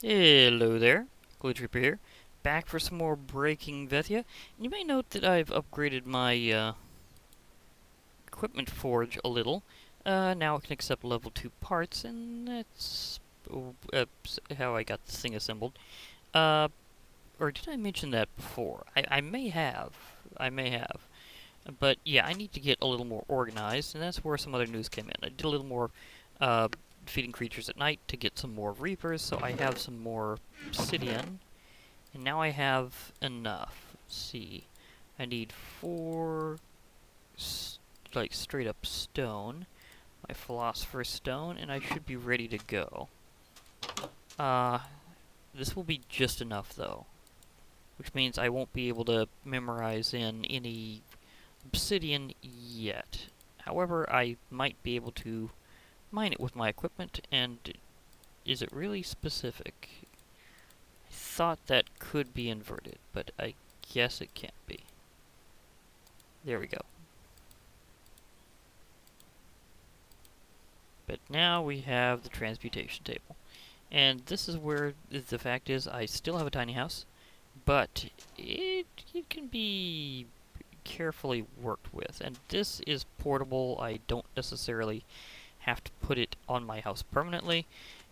Hello there, Glitch Reaper here, back for some more Breaking Vethea. And you may note that I've upgraded my equipment forge a little. Now it can accept level 2 parts, and that's how I got this thing assembled. Uh, or did I mention that before? I may have. I may have. But yeah, I need to get a little more organized, and that's where some other news came in. I did a little more uh, defeating creatures at night to get some more Reapers, so I have some more Obsidian. And now I have enough. Let's see. I need 4, like, straight up stone. My Philosopher's Stone, and I should be ready to go. Uh, this will be just enough, though. Which means I won't be able to memorize in any Obsidian yet. However, I might be able to mine it with my equipment, and is it really specific? I thought that could be inverted, but I guess it can't be. There we go. But now we have the Transmutation Table. And this is where the fact is I still have a tiny house, but it can be carefully worked with. And this is portable. I don't necessarily have to put it on my house permanently,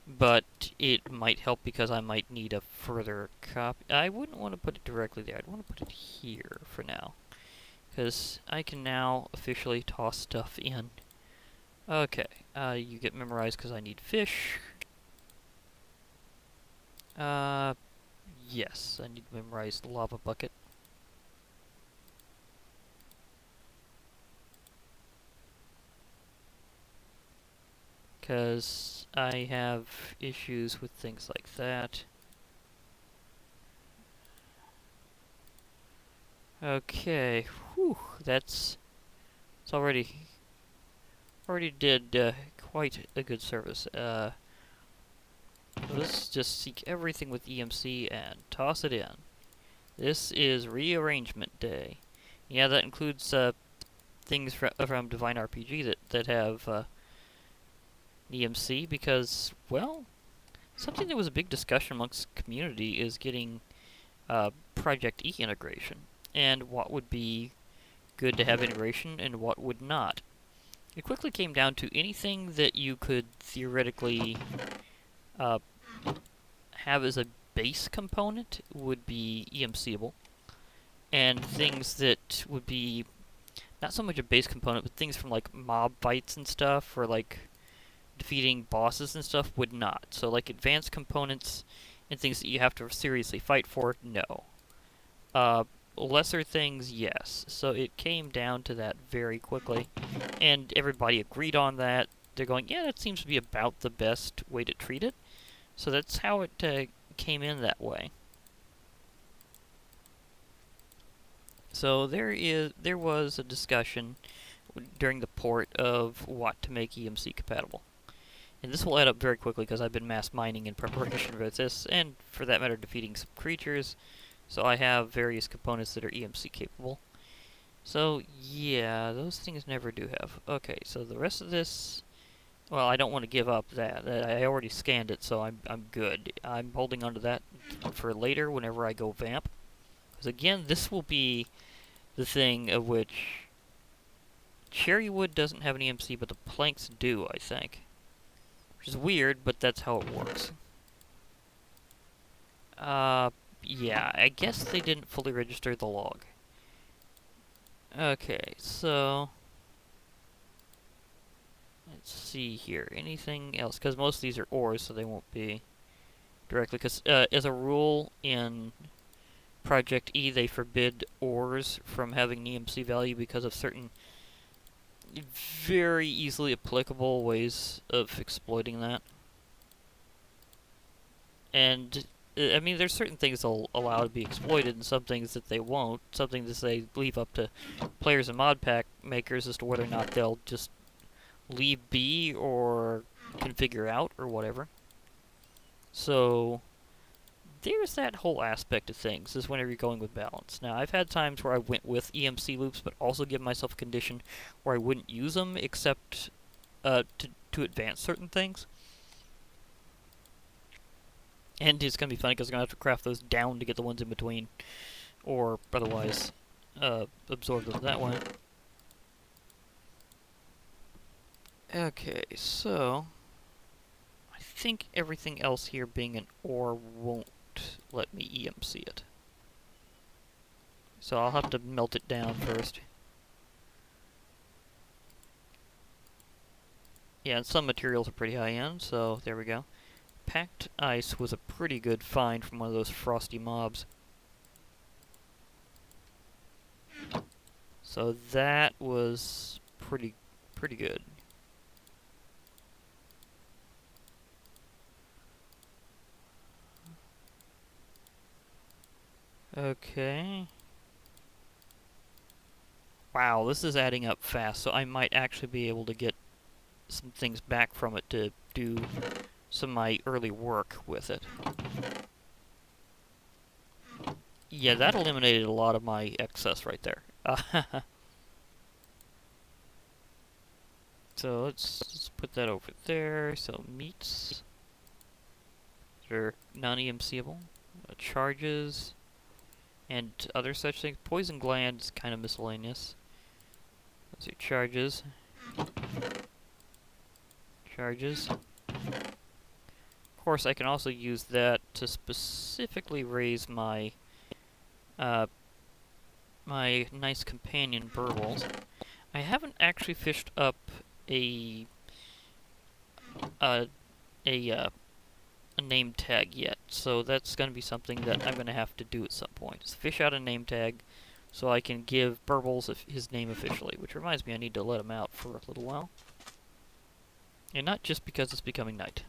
but it might help because I might need a further copy. I wouldn't want to put it directly there. I'd want to put it here for now, because I can now officially toss stuff in. Okay, you get memorized because I need fish. Yes, I need to memorize the lava bucket. Because I have issues with things like that. Okay, whew, it's already did quite a good service. Let's just seek everything with EMC and toss it in. This is rearrangement day. Yeah, that includes things from Divine RPG that have EMC because, well, something that was a big discussion amongst community is getting Project E integration, and what would be good to have integration and what would not. It quickly came down to anything that you could theoretically have as a base component would be EMCable, and things that would be not so much a base component, but things from like mob fights and stuff, or like defeating bosses and stuff would not. So like advanced components and things that you have to seriously fight for, no. Lesser things, yes. So it came down to that very quickly, and everybody agreed on that. They're going, yeah, that seems to be about the best way to treat it. So that's how it came in that way. So there was a discussion during the port of what to make EMC compatible. And this will add up very quickly because I've been mass mining in preparation for this, and for that matter defeating some creatures. So I have various components that are EMC capable. So yeah, those things never do have. Okay, so the rest of this, well, I don't want to give up that. I already scanned it, so I'm good. I'm holding onto that for later whenever I go vamp. Because again, this will be the thing of which Cherrywood doesn't have an EMC, but the planks do, I think. Which is weird, but that's how it works. Yeah, I guess they didn't fully register the log. Okay, so let's see here. Anything else? Because most of these are ores, so they won't be directly. Because as a rule in Project E, they forbid ores from having an EMC value because of certain very easily applicable ways of exploiting that. And I mean, there's certain things they'll allow to be exploited, and some things that they won't. Some things they leave up to players and mod pack makers as to whether or not they'll just leave be or configure out or whatever. So there's that whole aspect of things, is whenever you're going with balance. Now, I've had times where I went with EMC loops, but also give myself a condition where I wouldn't use them except to advance certain things. And it's gonna be funny because I'm gonna have to craft those down to get the ones in between, or otherwise absorb them that way. Okay, so I think everything else here being an ore won't let me EMC it. So I'll have to melt it down first. Yeah, and some materials are pretty high end, so there we go. Packed ice was a pretty good find from one of those frosty mobs. So that was pretty good. Okay. Wow, this is adding up fast, so I might actually be able to get some things back from it to do some of my early work with it. Yeah, that eliminated a lot of my excess right there. So let's put that over there. So meats that are non-EMCable, charges, and other such things. Poison gland is kind of miscellaneous. Let's see, charges. Charges. Of course, I can also use that to specifically raise my my nice companion burbles. I haven't actually fished up a a name tag yet, so that's going to be something that I'm going to have to do at some point. Is fish out a name tag so I can give Burbles his name officially, which reminds me I need to let him out for a little while. And not just because it's becoming night.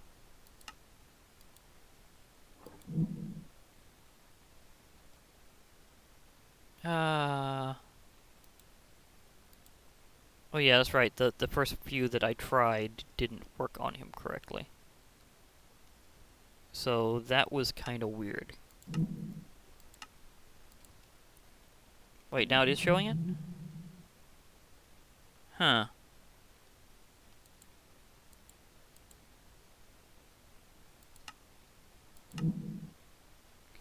Oh yeah, that's right. The first few that I tried didn't work on him correctly. So that was kind of weird. Wait, now it is showing it? Huh.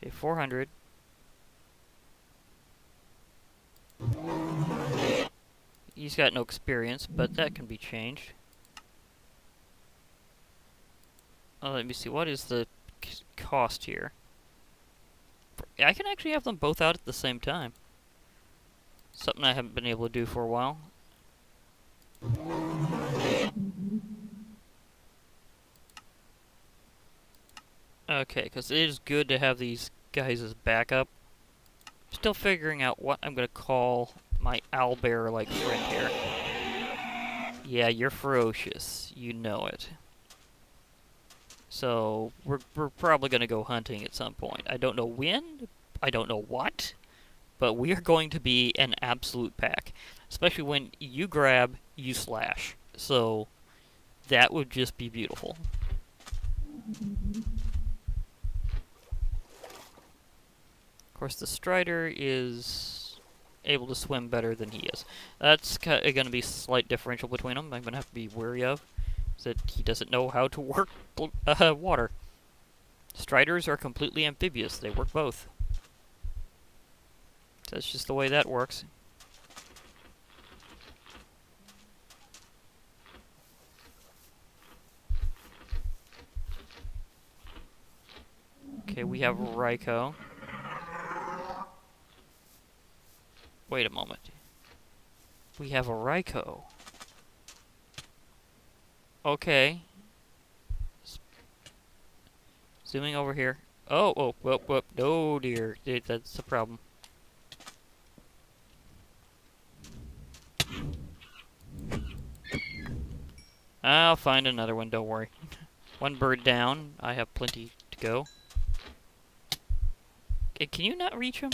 Okay, 400. He's got no experience, but that can be changed. Oh, let me see. What is the cost here? I can actually have them both out at the same time. Something I haven't been able to do for a while. Okay, because it is good to have these guys as backup. Still figuring out what I'm going to call my owlbear-like friend here. Yeah, you're ferocious. You know it. So, we're probably going to go hunting at some point. I don't know when, I don't know what, but we are going to be an absolute pack. Especially when you grab, you slash. So, that would just be beautiful. Of course, the Strider is able to swim better than he is. That's going to be a slight differential between them. I'm going to have to be wary of. Is that he doesn't know how to work water. Striders are completely amphibious. They work both. That's just the way that works. Okay, we have Raikou. Wait a moment. We have a Raikou. Okay. Zooming over here. Oh, oh, whoop, whoop. No, dear. That's the problem. I'll find another one, don't worry. One bird down. I have plenty to go. Okay, can you not reach him?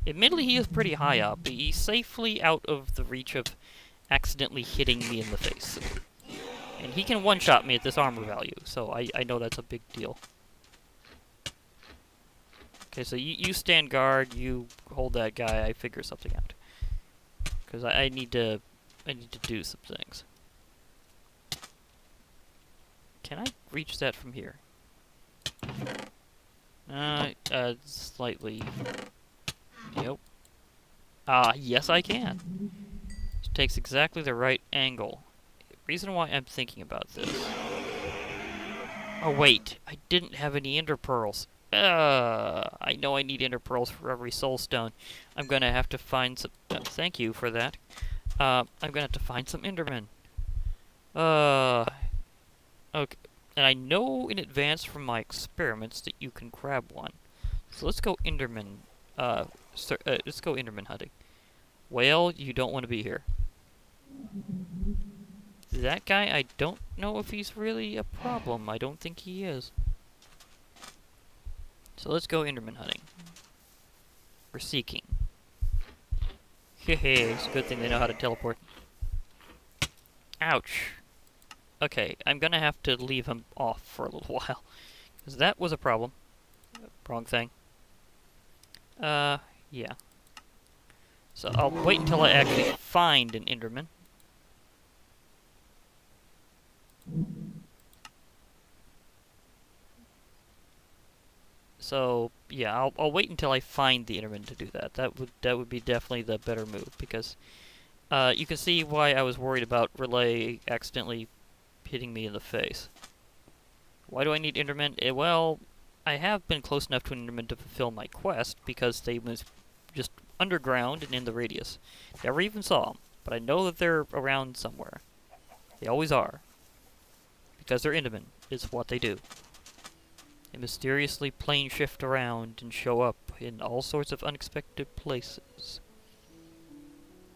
Admittedly, he is pretty high up, but he's safely out of the reach of accidentally hitting me in the face. And he can one-shot me at this armor value, so I know that's a big deal. Okay, so you stand guard, you hold that guy, I figure something out. Because I need to do some things. Can I reach that from here? Slightly. Yep. Yes I can. It takes exactly the right angle. Reason why I'm thinking about this. Oh wait, I didn't have any ender pearls. I know I need ender pearls for every soul stone. I'm gonna have to find some. Thank you for that. I'm gonna have to find some endermen. Uh, okay. And I know in advance from my experiments that you can grab one. So let's go enderman. Let's go enderman hunting. Whale, you don't want to be here. That guy, I don't know if he's really a problem. I don't think he is. So let's go enderman hunting. We're seeking. Hehe, it's a good thing they know how to teleport. Ouch. Okay, I'm gonna have to leave him off for a little while. Because that was a problem. Wrong thing. Yeah. So I'll wait until I actually find an enderman. So yeah, I'll wait until I find the enderman to do that. That would be definitely the better move because you can see why I was worried about Relay accidentally hitting me in the face. Why do I need endermen? Well, I have been close enough to an enderman to fulfill my quest because they was just underground and in the radius. Never even saw them, but I know that they're around somewhere. They always are. Because they're endermen, is what they do. They mysteriously plane shift around and show up in all sorts of unexpected places.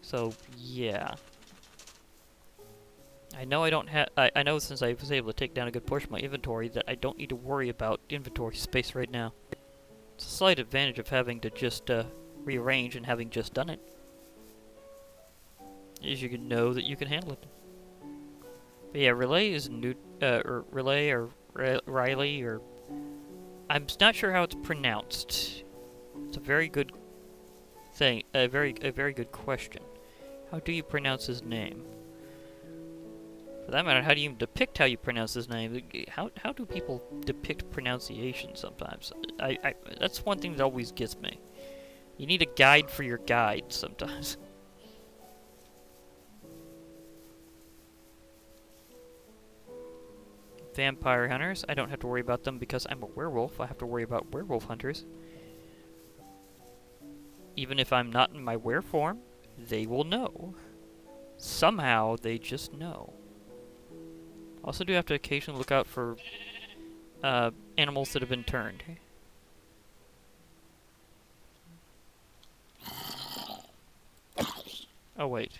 So, yeah. I know I don't have. I know since I was able to take down a good portion of my inventory that I don't need to worry about inventory space right now. It's a slight advantage of having to just rearrange and having just done it. Is you can know that you can handle it. But yeah, Relay is new. Or Relay or Riley or I'm not sure how it's pronounced. It's a very good thing. A very good question. How do you pronounce his name? For that matter, how do you even depict how you pronounce his name? How do people depict pronunciation sometimes? That's one thing that always gets me. You need a guide for your guide sometimes. Vampire hunters. I don't have to worry about them because I'm a werewolf. I have to worry about werewolf hunters. Even if I'm not in my were form, they will know. Somehow, they just know. Also do have to occasionally look out for animals that have been turned. Oh, wait.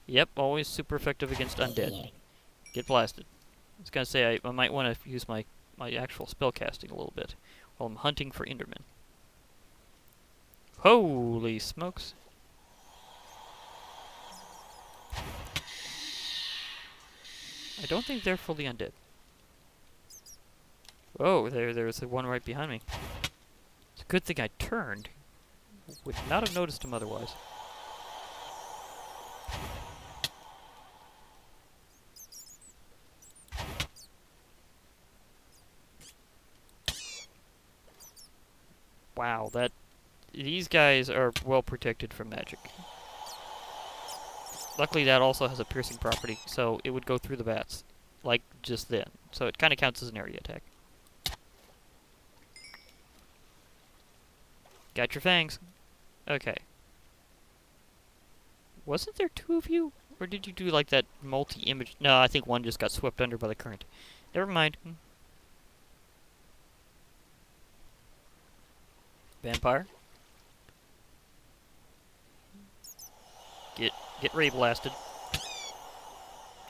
Yep, always super effective against undead. Get blasted. I was gonna say, I might want to use my actual spell casting a little bit while I'm hunting for endermen. Holy smokes. I don't think they're fully undead. Oh, there's the one right behind me. It's a good thing I turned. Would not have noticed him otherwise. Wow, these guys are well protected from magic. Luckily that also has a piercing property, so it would go through the bats. Like, just then. So it kind of counts as an area attack. Got your fangs. Okay. Wasn't there two of you? Or did you do like that multi-image? No, I think one just got swept under by the current. Never mind. Vampire. Get ray blasted.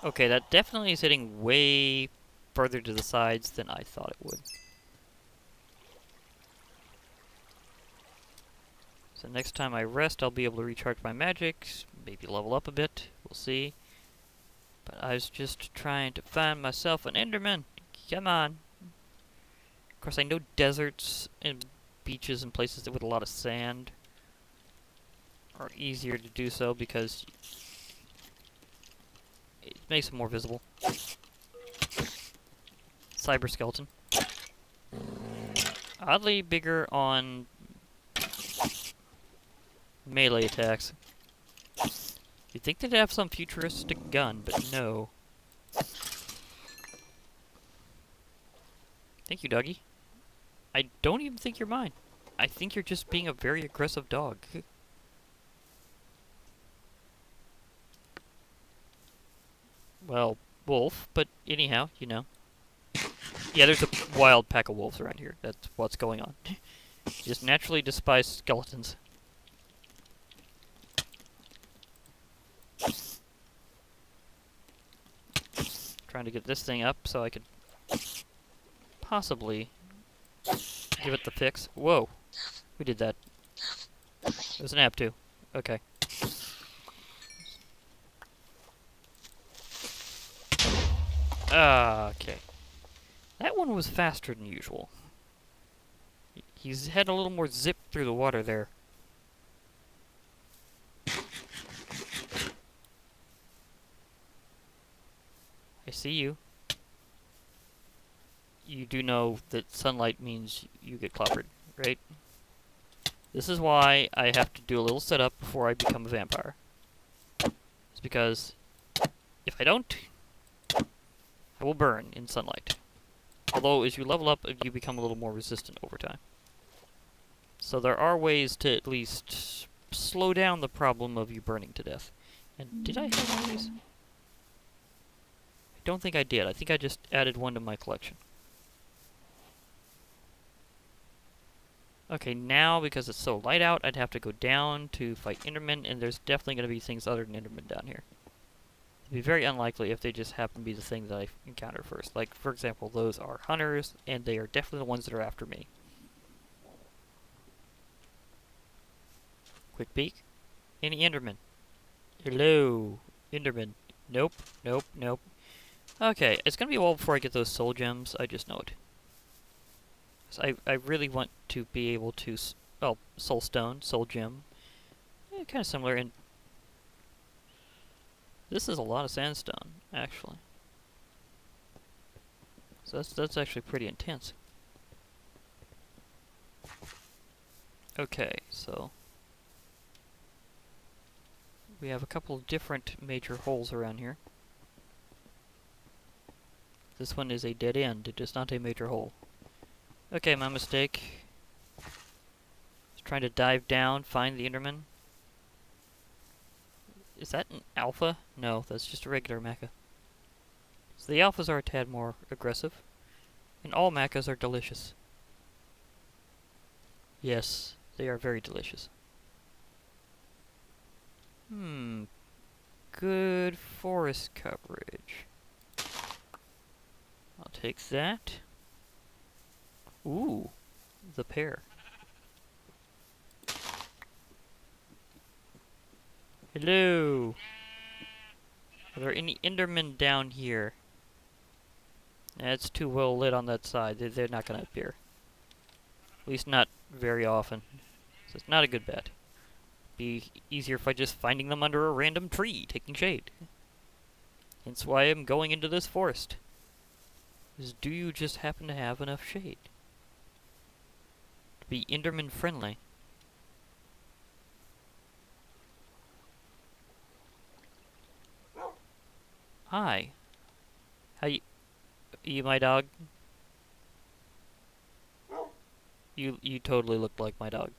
Okay, that definitely is hitting way further to the sides than I thought it would. So next time I rest, I'll be able to recharge my magic, maybe level up a bit. We'll see. But I was just trying to find myself an enderman. Come on. Of course, I know deserts and beaches and places with a lot of sand are easier to do so because it makes them more visible. cyber skeleton. Oddly bigger on melee attacks. You'd think they'd have some futuristic gun, but no. Thank you, Dougie. I don't even think you're mine. I think you're just being a very aggressive dog. Well, wolf, but anyhow, you know. Yeah, there's a wild pack of wolves around here. That's what's going on. Just naturally despise skeletons. Trying to get this thing up so I could possibly give it the fix. Whoa. Who did that? It was an app too. Okay. Okay. That one was faster than usual. He's had a little more zip through the water there. I see you. You do know that sunlight means you get clobbered, right? This is why I have to do a little setup before I become a vampire. It's because if I don't, I will burn in sunlight. Although, as you level up, you become a little more resistant over time. So there are ways to at least slow down the problem of you burning to death. And did I have one of these? I don't think I did. I think I just added one to my collection. Okay, now, because it's so light out, I'd have to go down to fight Endermen, and there's definitely going to be things other than Endermen down here. It'd be very unlikely if they just happen to be the thing that I encounter first. Like, for example, those are hunters, and they are definitely the ones that are after me. Quick peek. Any Enderman? Hello, Enderman. Nope, nope, nope. Okay, it's gonna be a while before I get those soul gems. I just know it. So I really want to be able to, well, soul stone, soul gem. Kind of similar. And this is a lot of sandstone, actually. So that's actually pretty intense. Okay, so we have a couple of different major holes around here. This one is a dead end. It is not a major hole. Okay, my mistake. Just trying to dive down, find the Enderman. Is that an alpha? No, that's just a regular mecha. So the alphas are a tad more aggressive. And all mechas are delicious. Yes, they are very delicious. Good forest coverage. I'll take that. Ooh, the pear. Hello. Are there any Endermen down here? It's too well lit on that side. They're not going to appear. At least not very often. So it's not a good bet. Be easier if I just finding them under a random tree, taking shade. Hence why I'm going into this forest. Is do you just happen to have enough shade? To be Enderman friendly. Hi. How you my dog? You totally look like my dog.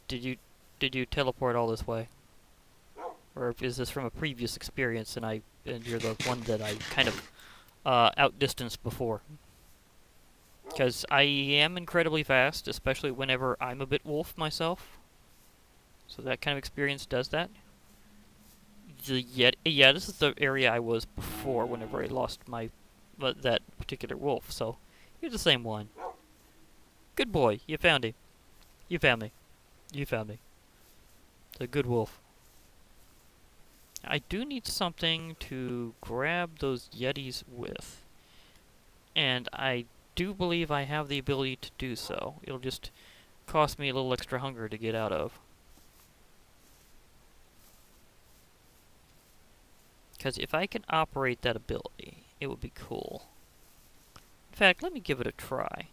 Did you teleport all this way? Or is this from a previous experience and you're the one that I kind of outdistanced before? Because I am incredibly fast, especially whenever I'm a bit wolf myself. So that kind of experience does that. Yeah, this is the area I was before whenever I lost my that particular wolf. So you're the same one. Good boy, you found him. You found me. You found me. The good wolf. I do need something to grab those yetis with. And I do believe I have the ability to do so. It'll just cost me a little extra hunger to get out of. Because if I can operate that ability, it would be cool. In fact, let me give it a try.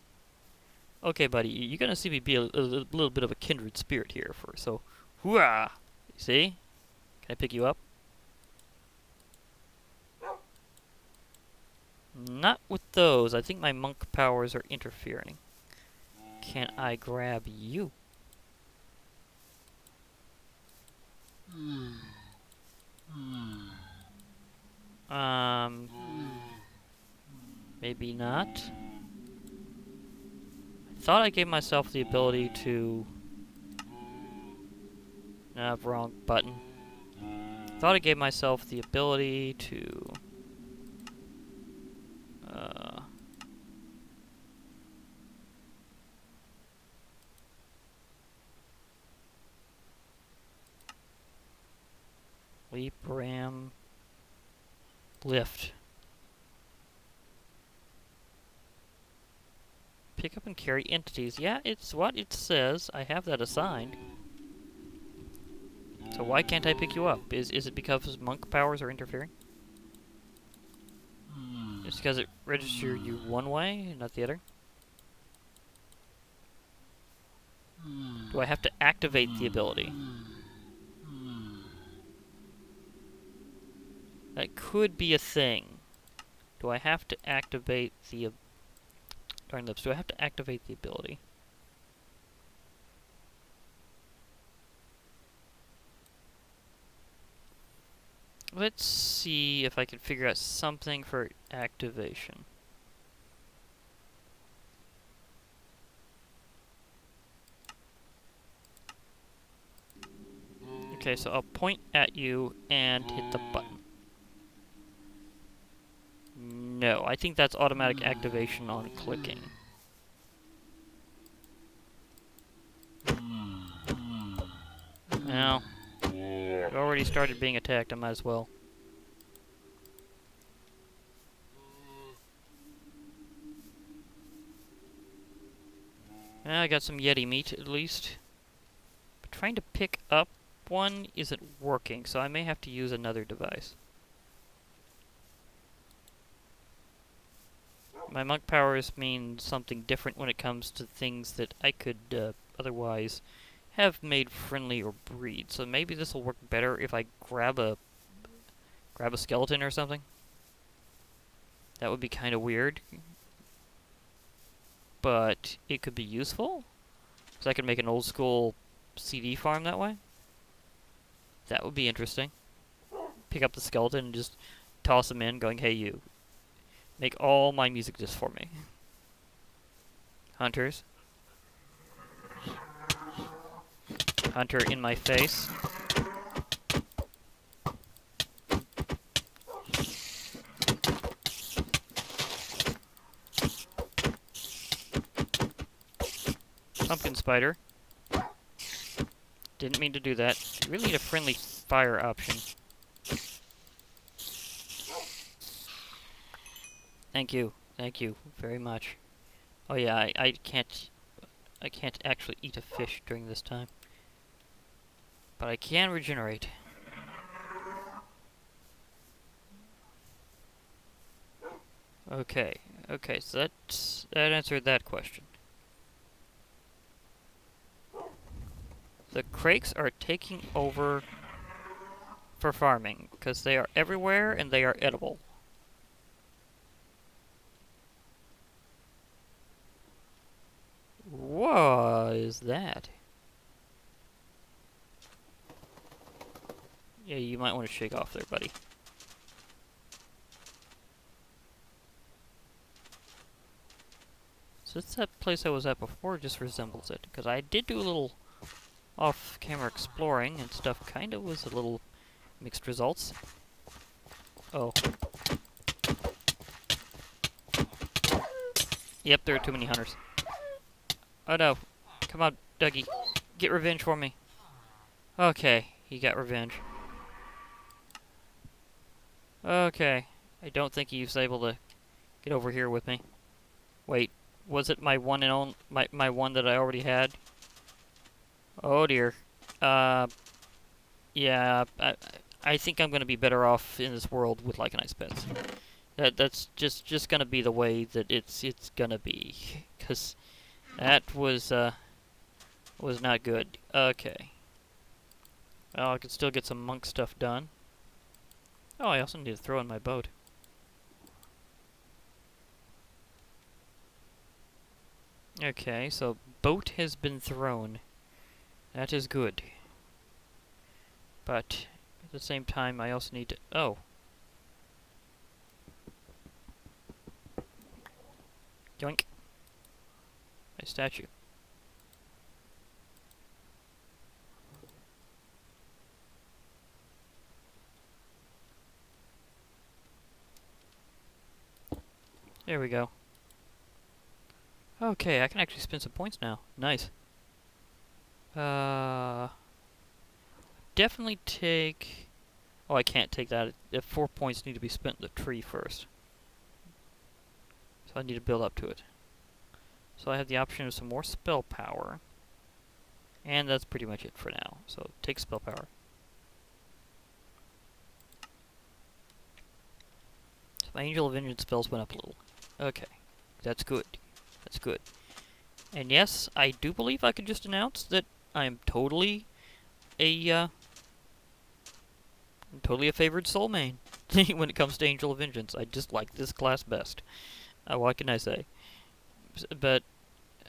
Okay, buddy, you're gonna see me be a little bit of a kindred spirit here so, hooah! See? Can I pick you up? Not with those. I think my monk powers are interfering. Can I grab you? Maybe not. I thought I gave myself the ability to... Nah, wrong button. Thought I gave myself the ability to... Leap, ram, lift. Pick up and carry entities. Yeah, it's what it says. I have that assigned. So why can't I pick you up? Is it because monk powers are interfering? It's because it registers you one way, not the other? Do I have to activate the ability? That could be a thing. Do I have to activate the... Darn lips, do I have to activate the ability? Let's see if I can figure out something for activation. Okay, so I'll point at you and hit the button. No, I think that's automatic activation on clicking. Well, you already started being attacked, I might as well. I got some Yeti meat, at least. But trying to pick up one isn't working, so I may have to use another device. My monk powers mean something different when it comes to things that I could otherwise have made friendly or breed. So maybe this will work better if I grab a skeleton or something. That would be kind of weird. But it could be useful. So I could make an old school CD farm that way. That would be interesting. Pick up the skeleton and just toss him in, going, hey you, make all my music just for me. Hunters. Hunter in my face. Pumpkin spider. Didn't mean to do that. You really need a friendly fire option. Thank you. Thank you very much. Oh yeah, I can't actually eat a fish during this time. But I can regenerate. Okay. Okay, so that answered that question. The Krakes are taking over for farming, because they are everywhere and they are edible. What is that? Yeah, you might want to shake off there, buddy. So it's that place I was at before, just resembles it. Because I did do a little off-camera exploring, and stuff kind of was a little mixed results. Oh. Yep, there are too many hunters. Oh no. Come on, Dougie. Get revenge for me. Okay, he got revenge. Okay. I don't think he was able to get over here with me. Wait, was it my one and only, my one that I already had? Oh dear. Yeah, I think I'm gonna be better off in this world with like nice pets. That's just gonna be the way that it's gonna be, 'cause that was not good. Okay. Well, I can still get some monk stuff done. Oh, I also need to throw in my boat. Okay, so boat has been thrown. That is good. But at the same time, I also need to... Oh. Yoink. My statue. There we go. Okay, I can actually spend some points now. Nice. Definitely take... Oh, I can't take that. 4 points need to be spent in the tree first. So I need to build up to it. So I have the option of some more spell power. And that's pretty much it for now. So take spell power. So my Angel of Vengeance spells went up a little. Okay. That's good. That's good. And yes, I do believe I can just announce that I'm totally a favored soul main when it comes to Angel of Vengeance. I just like this class best. What can I say? But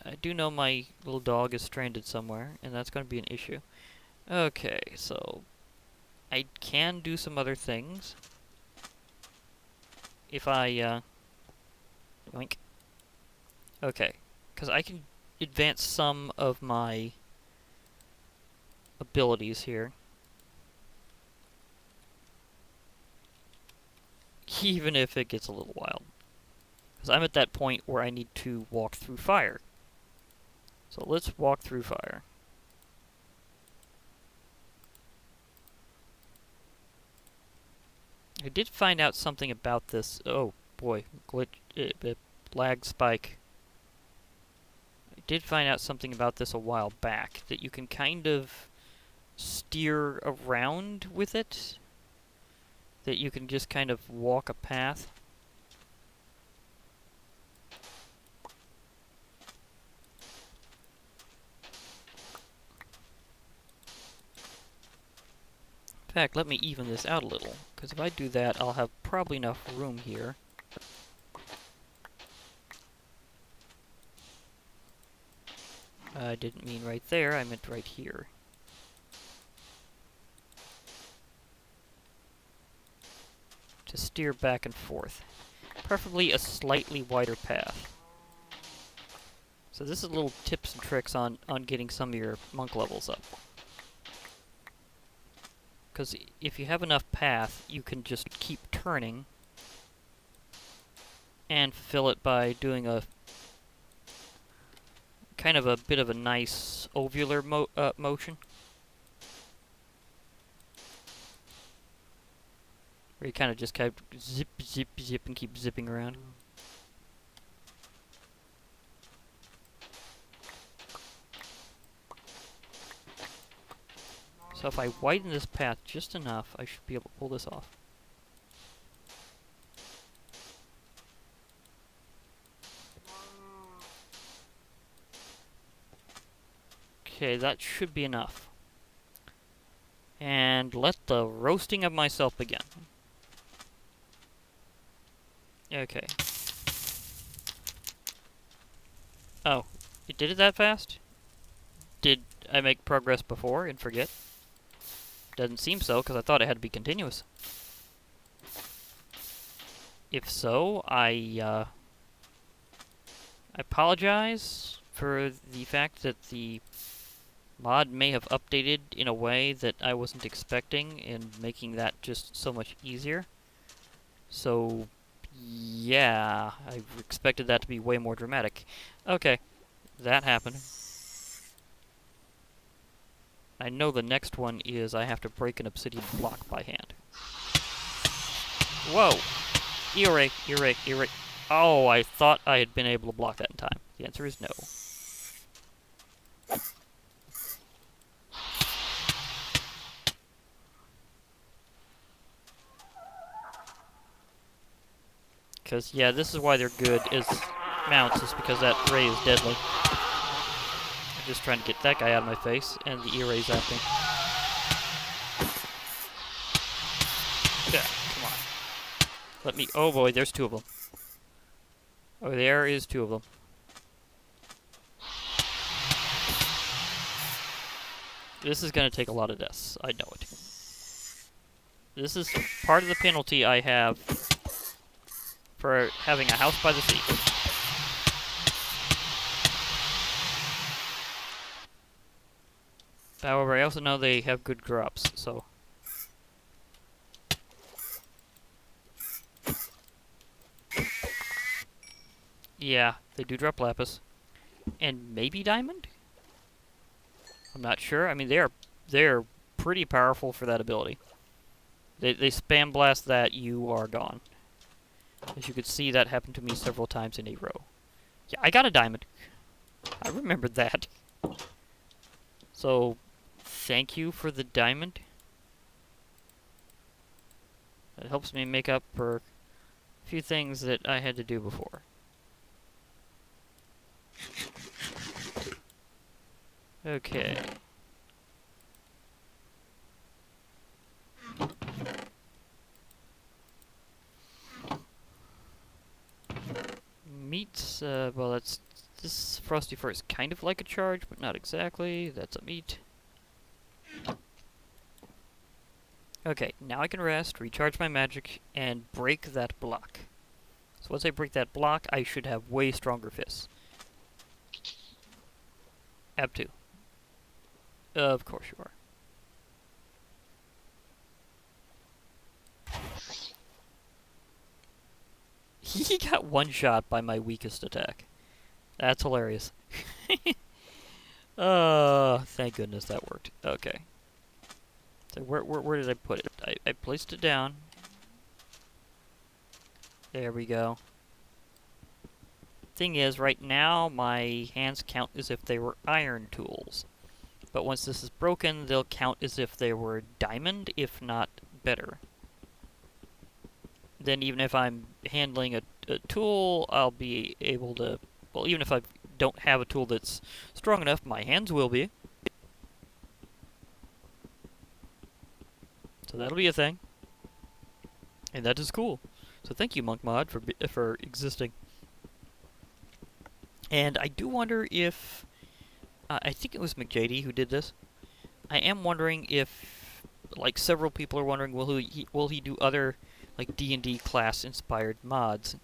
I do know my little dog is stranded somewhere, and that's going to be an issue. Okay, so I can do some other things. If I, yoink. Okay, because I can advance some of my abilities here. Even if it gets a little wild. Because I'm at that point where I need to walk through fire. So let's walk through fire. I did find out something about this. Oh boy, lag spike. I did find out something about this a while back, that you can kind of steer around with it. That you can just kind of walk a path. In fact, let me even this out a little, because if I do that, I'll have probably enough room here. I didn't mean right there, I meant right here. To steer back and forth. Preferably a slightly wider path. So this is little tips and tricks on getting some of your monk levels up. Because if you have enough path, you can just keep turning and fill it by doing a kind of a bit of a nice ovular motion. Where you kind of just kind of zip, zip, zip and keep zipping around. So if I widen this path just enough, I should be able to pull this off. Okay, that should be enough. And let the roasting of myself begin. Okay. Oh, it did it that fast? Did I make progress before and forget? Doesn't seem so, because I thought it had to be continuous. If so, I apologize for the fact that the mod may have updated in a way that I wasn't expecting, and making that just so much easier. So, yeah, I expected that to be way more dramatic. Okay, that happened. I know the next one is I have to break an obsidian block by hand. Whoa! Earache. Oh, I thought I had been able to block that in time. The answer is no. Because, yeah, this is why they're good as mounts, is because that ray is deadly. I'm just trying to get that guy out of my face, and the E-ray's acting. Yeah, come on. Let me... Oh boy, there's two of them. Oh, there is two of them. This is going to take a lot of deaths. I know it. This is part of the penalty I have for having a house by the sea. However, I also know they have good drops, so... Yeah, they do drop lapis. And maybe diamond? I'm not sure. I mean, they're pretty powerful for that ability. They spam blast that, you are gone. As you could see, that happened to me several times in a row. Yeah, I got a diamond. I remembered that. So, thank you for the diamond. It helps me make up for a few things that I had to do before. Okay. Meats, well that's... This Frosty Fur is kind of like a charge, but not exactly. That's a meat. Okay, now I can rest, recharge my magic, and break that block. So once I break that block, I should have way stronger fists. Ab 2. Of course you are. He got one shot by my weakest attack. That's hilarious. Thank goodness that worked. Okay. So where did I put it? I placed it down. There we go. Thing is, right now, my hands count as if they were iron tools. But once this is broken, they'll count as if they were diamond, if not better. Then even if I'm handling a tool, I'll be able to... Well, even if I don't have a tool that's strong enough, my hands will be. So that'll be a thing. And that is cool. So thank you, Monk Mod, for existing. And I do wonder if... I think it was McJady who did this. I am wondering if, like, several people are wondering, will he do other, like, D&D class-inspired mods?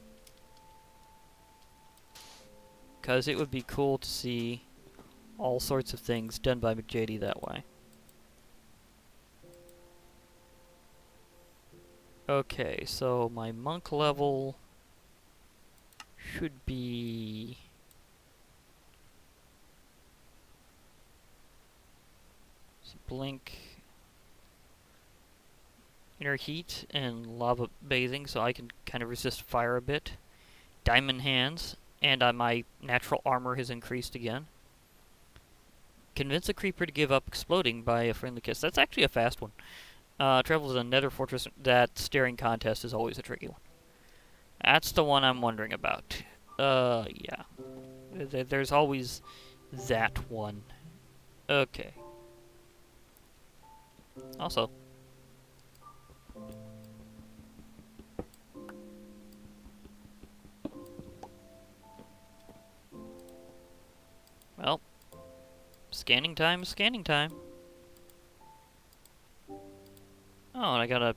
Because it would be cool to see all sorts of things done by McJady that way. Okay, so my monk level should be... Blink, inner heat, and lava bathing, so I can kind of resist fire a bit. Diamond hands, and my natural armor has increased again. Convince a creeper to give up exploding by a friendly kiss. That's actually a fast one. Travel to the Nether Fortress. That staring contest is always a tricky one. That's the one I'm wondering about. Yeah. There's always that one. Okay. Also, well, scanning time is scanning time. Oh, and I got a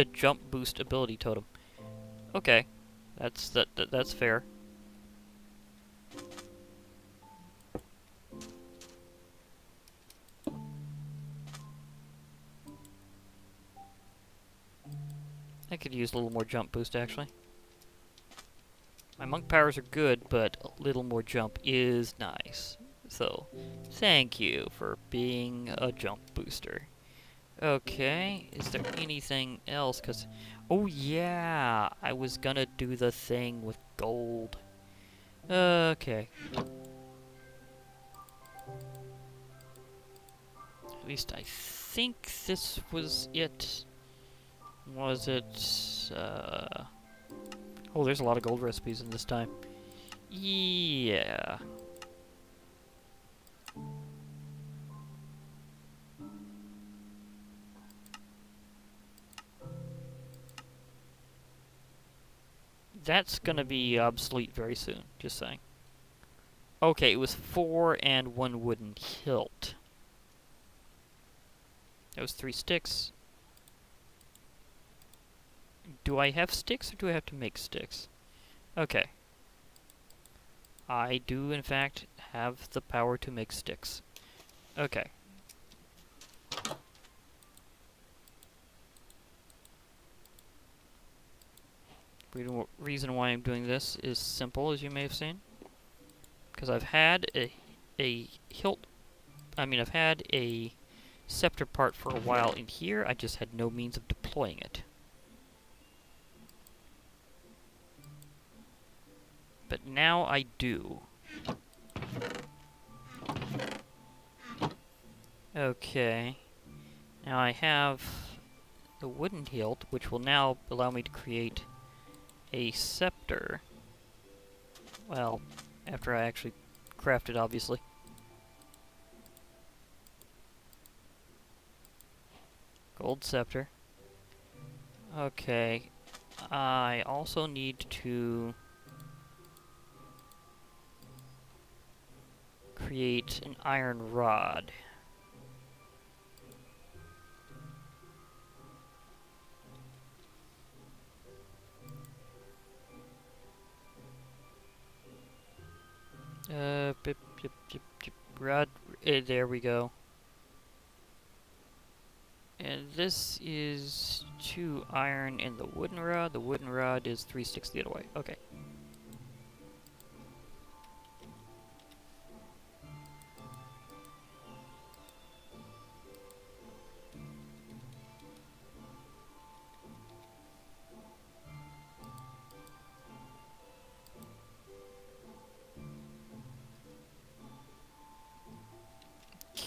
jump boost ability totem. Okay, that's fair. I could use a little more jump boost, actually. My monk powers are good, but a little more jump is nice. So, thank you for being a jump booster. Okay, is there anything else? Because, oh yeah, I was gonna do the thing with gold. Okay. At least I think this was it. Was it, Oh, there's a lot of gold recipes in this time. Yeah. That's gonna be obsolete very soon, just saying. Okay, it was 4 and 1 wooden hilt. That was 3 sticks. Do I have sticks, or do I have to make sticks? Okay. I do, in fact, have the power to make sticks. Okay. Reason why I'm doing this is simple, as you may have seen. Because I've had a hilt... I've had a scepter part for a while in here, I just had no means of deploying it. But now I do. Okay. Now I have the wooden hilt, which will now allow me to create a scepter. Well, after I actually craft it, obviously. Gold scepter. Okay. I also need to create an iron rod. Rod. There we go. And this is 2 iron in the wooden rod. The wooden rod is 3 sticks the other way. Okay.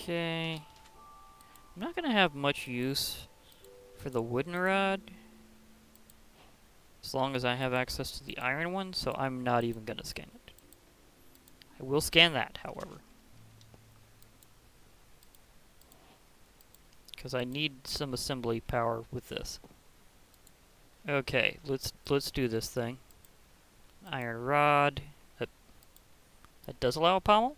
Okay. I'm not gonna have much use for the wooden rod, as long as I have access to the iron one, so I'm not even gonna scan it. I will scan that, however. Because I need some assembly power with this. Okay, let's do this thing. Iron rod. That does allow a pommel?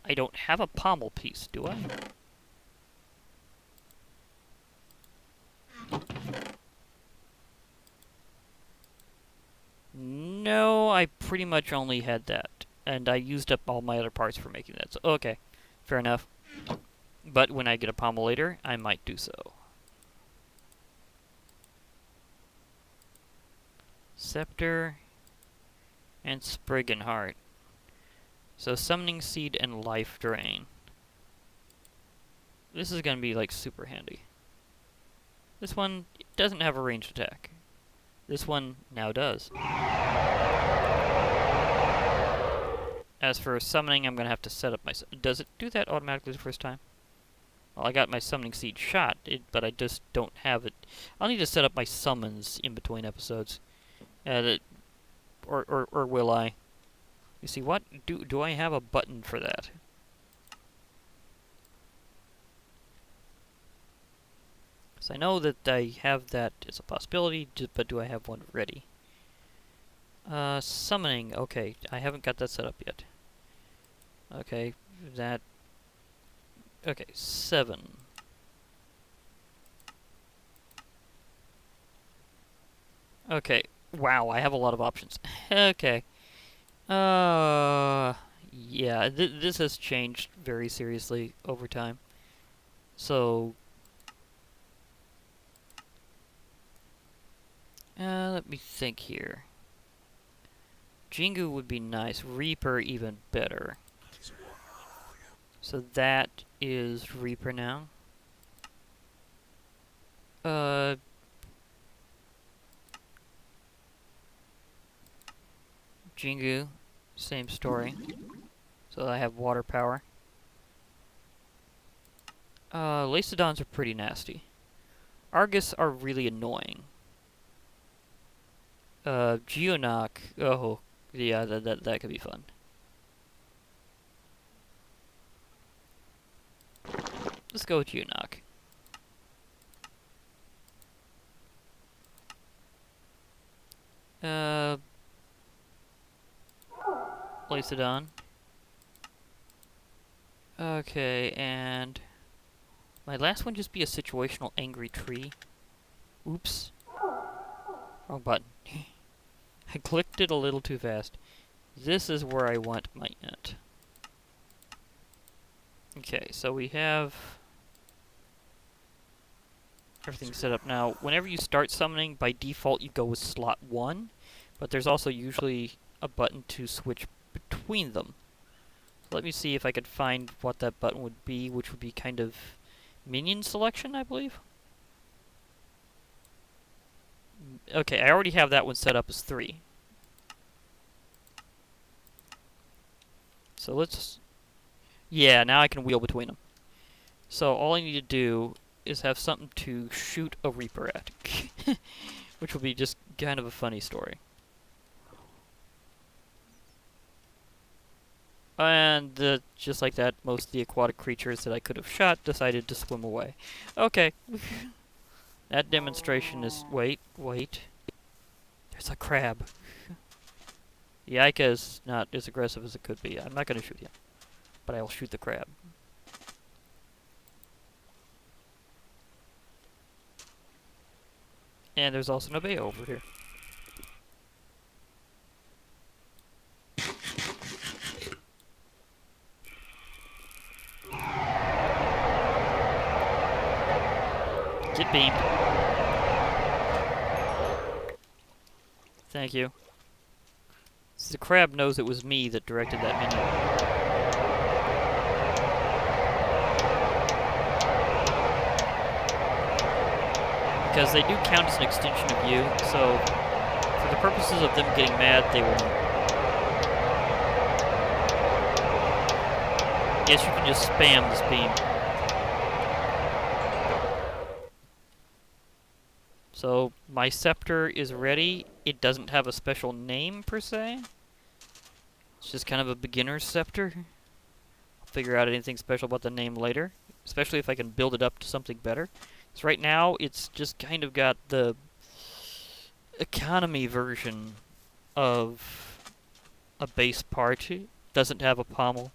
I don't have a pommel piece, do I? No, I pretty much only had that. And I used up all my other parts for making that, so okay. Fair enough. But when I get a pommel later, I might do so. Scepter and Spriggan Heart. So Summoning Seed and Life Drain. This is gonna be like super handy. This one doesn't have a ranged attack. This one now does. As for summoning, I'm gonna have to set up my... Does it do that automatically the first time? Well, I got my Summoning Seed shot, but I just don't have it. I'll need to set up my summons in between episodes. Or will I? You see, what? Do I have a button for that? Because I know that I have that as a possibility, but do I have one ready? Summoning. Okay, I haven't got that set up yet. Okay, that... Okay, 7. Okay, wow, I have a lot of options. Okay. Yeah, this has changed very seriously over time. So... let me think here. Jingu would be nice. Reaper even better. So that is Reaper now. Jingu, same story. So I have water power. Lacedons are pretty nasty. Argus are really annoying. Geonock. Oh, yeah, that could be fun. Let's go with Geonock. Place it on. Okay, and my last one just be a situational angry tree. Oops. Wrong button. I clicked it a little too fast. This is where I want my ant. Okay, so we have everything set up now. Whenever you start summoning, by default you go with slot 1, but there's also usually a button to switch between them. Let me see if I could find what that button would be, which would be kind of minion selection, I believe. Okay, I already have that one set up as 3. So let's... Yeah, now I can wheel between them. So all I need to do is have something to shoot a Reaper at. Which will be just kind of a funny story. And just like that, most of the aquatic creatures that I could have shot decided to swim away. Okay. That demonstration is... Wait. There's a crab. Yaika is not as aggressive as it could be. I'm not going to shoot you. But I will shoot the crab. And there's also an Obey over here. Get beamed. Thank you. The crab knows it was me that directed that minion. Because they do count as an extension of you, so for the purposes of them getting mad, they will... Yes, you can just spam this beam. So, my Scepter is ready. It doesn't have a special name, per se. It's just kind of a beginner's Scepter. I'll figure out anything special about the name later. Especially if I can build it up to something better. Because right now, it's just kind of got the economy version of a base part. It doesn't have a pommel.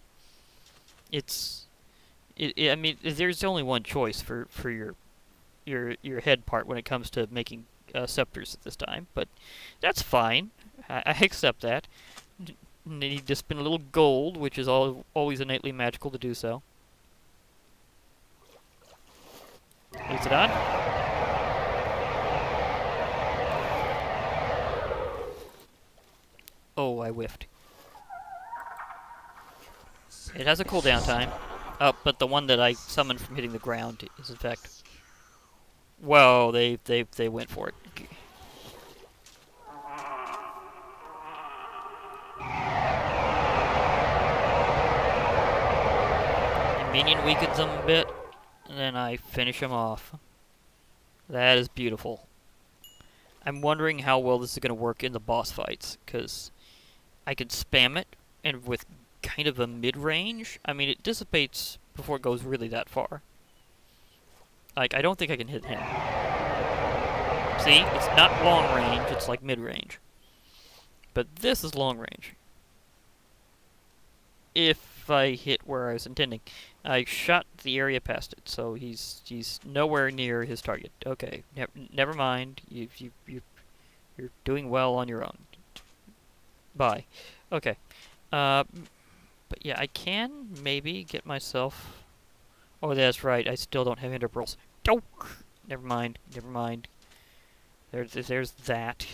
I mean, there's only one choice for your head part when it comes to making scepters at this time, but that's fine. I accept that. Need to spend a little gold, which is always innately magical to do so. Is it on? Oh, I whiffed. It has a cooldown time. Oh, but the one that I summoned from hitting the ground is in fact... Whoa, they went for it. The minion weakens them a bit, and then I finish them off. That is beautiful. I'm wondering how well this is going to work in the boss fights, because I could spam it, and with kind of a mid-range, I mean, it dissipates before it goes really that far. Like, I don't think I can hit him. See? It's not long range, it's like mid-range. But this is long range. If I hit where I was intending. I shot the area past it, so he's nowhere near his target. Okay, never mind. You're doing well on your own. Bye. Okay. But yeah, I can maybe get myself... Oh, that's right. I still don't have ender pearls. Oh, never mind. There's that.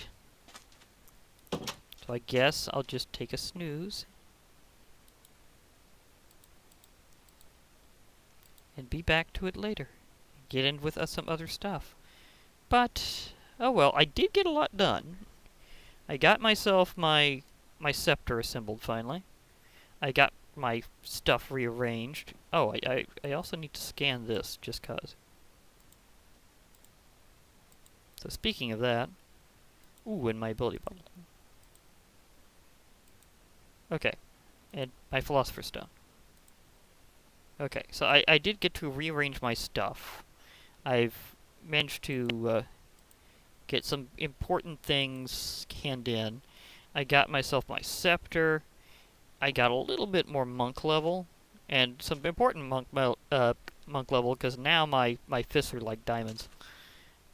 So I guess I'll just take a snooze. And be back to it later. Get in with some other stuff. But, oh well, I did get a lot done. I got myself my Scepter assembled finally. I got my stuff rearranged. Oh, I also need to scan this, just cause. So speaking of that, Ooh, and my ability bubble. Okay, and my Philosopher's Stone. Okay, so I did get to rearrange my stuff. I've managed to get some important things canned in. I got myself my Scepter. I got a little bit more monk level, and some important monk level, because now my fists are like diamonds.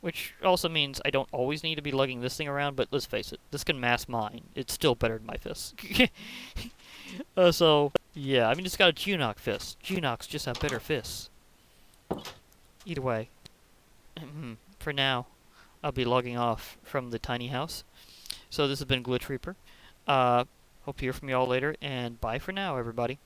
Which also means I don't always need to be lugging this thing around, but let's face it, this can mask mine. It's still better than my fists. So, yeah, I mean, it's got a Geonock fist. Geonocks just have better fists. Either way, for now, I'll be logging off from the tiny house. So this has been Glitch Reaper. Hope to hear from you all later, and bye for now, everybody.